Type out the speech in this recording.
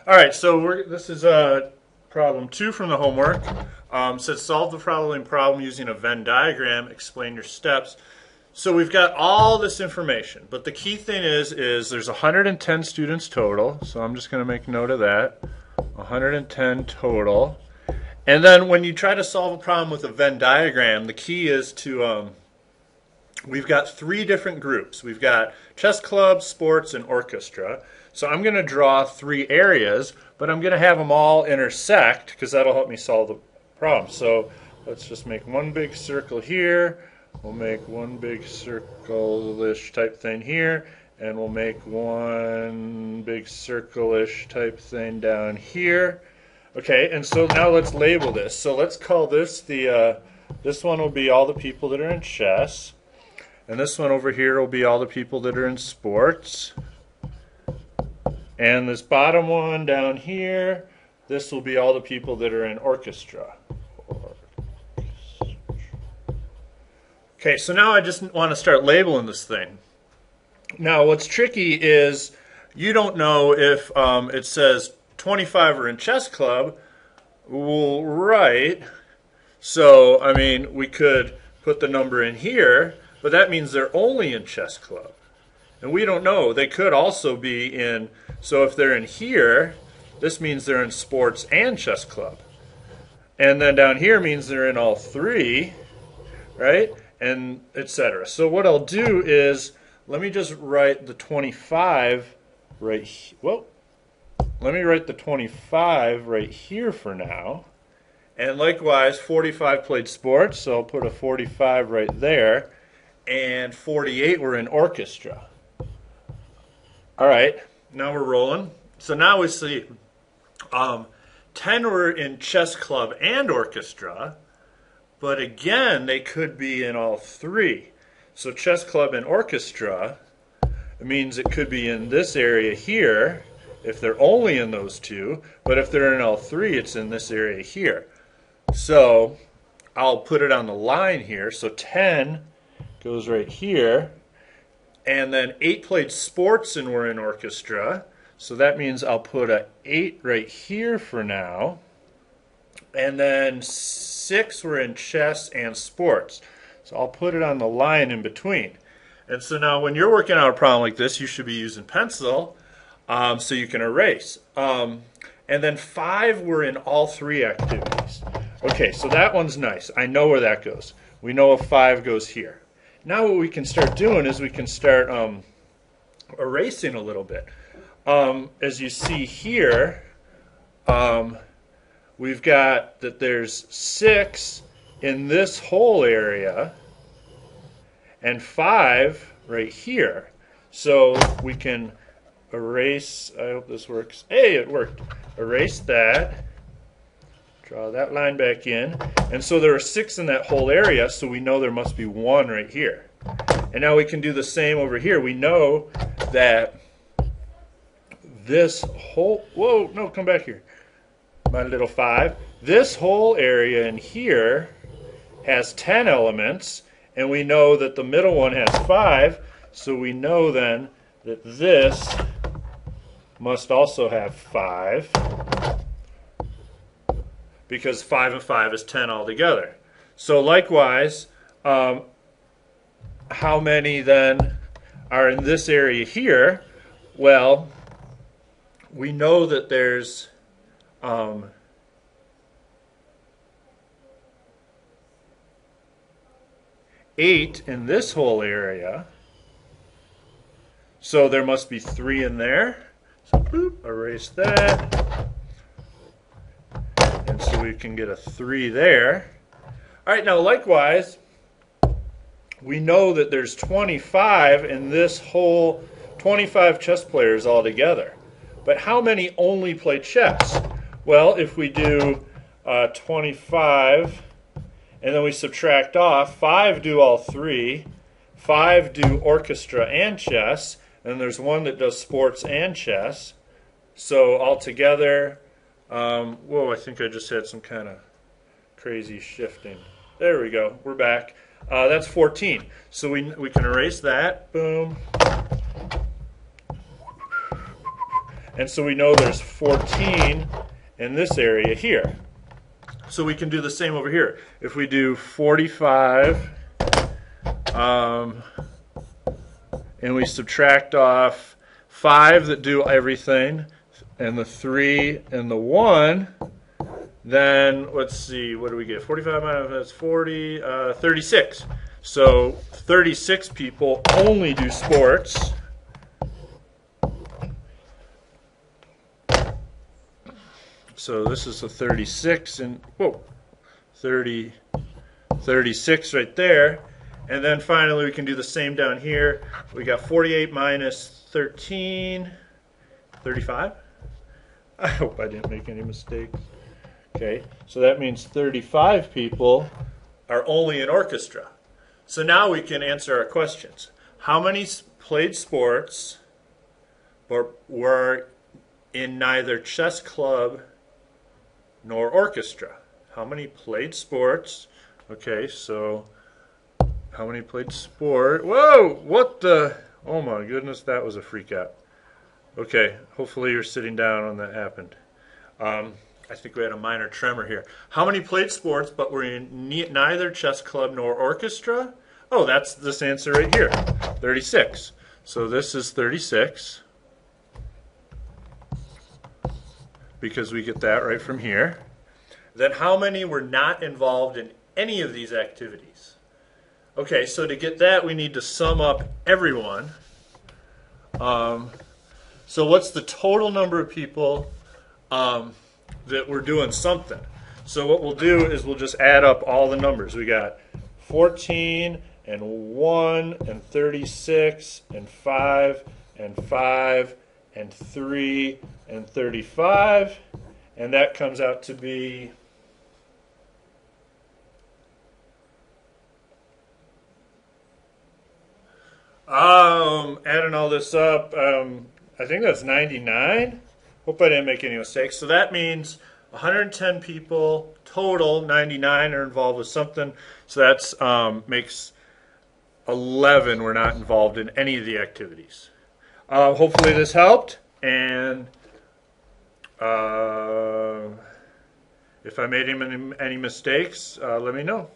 All right, so this is problem 2 from the homework. Says solve the following problem using a Venn diagram. Explain your steps. So we've got all this information, but the key thing is there's 110 students total. So I'm just going to make note of that. 110 total. And then when you try to solve a problem with a Venn diagram, the key is to we've got 3 different groups. We've got chess club, sports, and orchestra. So I'm going to draw 3 areas, but I'm going to have them all intersect because that'll help me solve the problem. So let's just make one big circle here. We'll make one big circle-ish type thing here, and we'll make one big circle-ish type thing down here. Okay, and so now let's label this. So let's call this this one will be all the people that are in chess. And this one over here will be all the people that are in sports. And this bottom one down here, this will be all the people that are in orchestra. Okay, so now I just want to start labeling this thing. Now what's tricky is you don't know if it says 25 are in chess club. Well, right. So, I mean, we could put the number in here, but that means they're only in chess club. And we don't know. They could also be in, so if they're in here, this means they're in sports and chess club. And then down here means they're in all 3, right? And etc. So what I'll do is, let me just write the 25 right here. Well, let me write the 25 right here for now. And likewise, 45 played sports, so I'll put a 45 right there. And 48 were in orchestra. All right, now we're rolling. So now we see 10 were in chess club and orchestra, but again, they could be in all 3. So chess club and orchestra, it means it could be in this area here if they're only in those 2, but if they're in all 3, it's in this area here. So I'll put it on the line here. So 10 goes right here. And then 8 played sports and were in orchestra. So that means I'll put a 8 right here for now. And then 6 were in chess and sports. So I'll put it on the line in between. And so now when you're working out a problem like this, you should be using pencil so you can erase. And then 5 were in all 3 activities. Okay, so that one's nice. I know where that goes. We know a 5 goes here. Now what we can start doing is we can start erasing a little bit. As you see here, we've got that there's 6 in this whole area and 5 right here. So we can erase, I hope this works. Hey, it worked. Erase that. Draw that line back in. And so there are 6 in that whole area, so we know there must be 1 right here. And now we can do the same over here. We know that this whole, whoa, no, come back here. My little 5. This whole area in here has 10 elements, and we know that the middle one has 5, so we know then that this must also have 5. Because 5 and 5 is 10 altogether. So likewise, how many then are in this area here? Well, we know that there's 8 in this whole area. So there must be 3 in there. So boop, erase that. And so we can get a 3 there. All right, now likewise, we know that there's 25 in this whole 25 chess players altogether. But how many only play chess? Well, if we do 25 and then we subtract off, 5 do all 3, 5 do orchestra and chess, and there's 1 that does sports and chess. So altogether, whoa, I think I just had some kind of crazy shifting. There we go. We're back. That's 14. So we can erase that. Boom. And so we know there's 14 in this area here. So we can do the same over here. If we do 45, and we subtract off 5 that do everything, and the 3 and the 1, then let's see, what do we get? 45 minus 40, 36. So 36 people only do sports. So this is a 36 and 36 right there. And then finally we can do the same down here. We got 48 minus 13, 35. I hope I didn't make any mistakes. Okay, so that means 35 people are only in orchestra. So now we can answer our questions. How many played sports were in neither chess club nor orchestra? How many played sports? Okay, so how many played sport? Whoa, what the? Oh my goodness, that was a freak out. Okay, hopefully you're sitting down when that happened. I think we had a minor tremor here. How many played sports but were in neither chess club nor orchestra? Oh, that's this answer right here, 36. So this is 36. Because we get that right from here. Then how many were not involved in any of these activities? Okay, so to get that we need to sum up everyone. So what's the total number of people that were doing something? So what we'll do is we'll just add up all the numbers. We got 14 and 1 and 36 and 5 and 5 and 3 and 35, and that comes out to be adding all this up, I think that's 99. Hope I didn't make any mistakes. So that means 110 people total, 99 are involved with something. So that's makes 11 were not involved in any of the activities. Hopefully this helped, and if I made any mistakes, let me know.